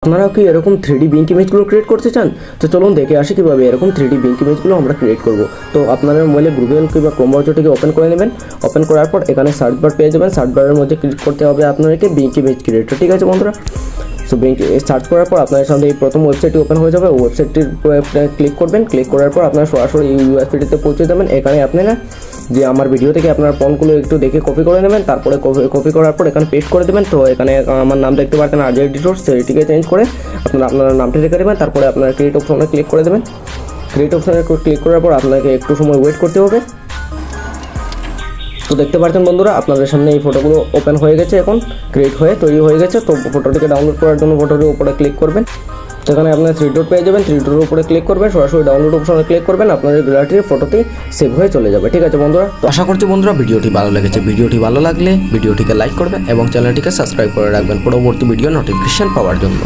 আপনারাও কি এরকম 3D বিঙ্ক ইমেজগুলো ক্রিয়েট করতে চান? তো চলুন দেখে আসি কীভাবে এরকম 3D বিঙ্ক ইমেজগুলো আমরা ক্রিয়েট করব। তো আপনারা মোবাইলে গুগল কিংবা ক্রোম ব্রাউজারটিকে ওপেন করে নেবেন। ওপেন করার পর এখানে সার্চ বার পেয়ে যাবেন। সার্চ বারের মধ্যে ক্লিক করতে হবে আপনাদেরকে বিঙ্ক ইমেজ ক্রিয়েটর, ঠিক আছে বন্ধুরা। সো বিঙ্ক সার্চ করার পর আপনাদের সামনে এই প্রথম ওয়েবসাইটটি ওপেন হয়ে যাবে। ওয়েবসাইটটির ক্লিক করবেন। ক্লিক করার পর আপনারা সরাসরি এই ইউএসপিটিতে পৌঁছে যাবেন। এখানে আপনারা যে আমার ভিডিও থেকে আপনার ফোনগুলো একটু দেখে কপি করে নেবেন, তারপরে কপি করার পর এখানে পেস্ট করে দেবেন। তো এখানে আমার নাম দেখতে পাচ্ছেন আরজে এডিটর, সেটিকে চেঞ্জ করে আপনার নামটি রেখে দেবেন। তারপরে আপনার ক্রিয়েট অপশনে ক্লিক করে দেবেন। ক্রিয়েট অপশনে ক্লিক করার পর আপনাকে একটু সময় ওয়েট করতে হবে। তো দেখতে পাচ্ছেন বন্ধুরা আপনাদের সামনে এই ফটোগুলো ওপেন হয়ে গেছে, এখন ক্রিয়েট হয়ে তৈরি হয়ে গেছে। তো ফটোটিকে ডাউনলোড করার জন্য ফটোটির উপরে ক্লিক করবেন। সেখানে আপনার 3 ডট পেয়ে যাবেন। 3 ডটের উপরে ক্লিক করবেন, সরাসরি ডাউনলোড অপশনে ক্লিক করবেন। আপনাদের গ্যালারির ফটোতেই সেভ হয়ে চলে যাবে, ঠিক আছে বন্ধুরা। তো আশা করছি বন্ধুরা ভিডিওটি ভালো লেগেছে। ভিডিওটি ভালো লাগলে ভিডিওটিকে লাইক করবেন এবং চ্যানেলটিকে সাবস্ক্রাইব করে রাখবেন পরবর্তী ভিডিও নোটিফিকেশন পাওয়ার জন্য।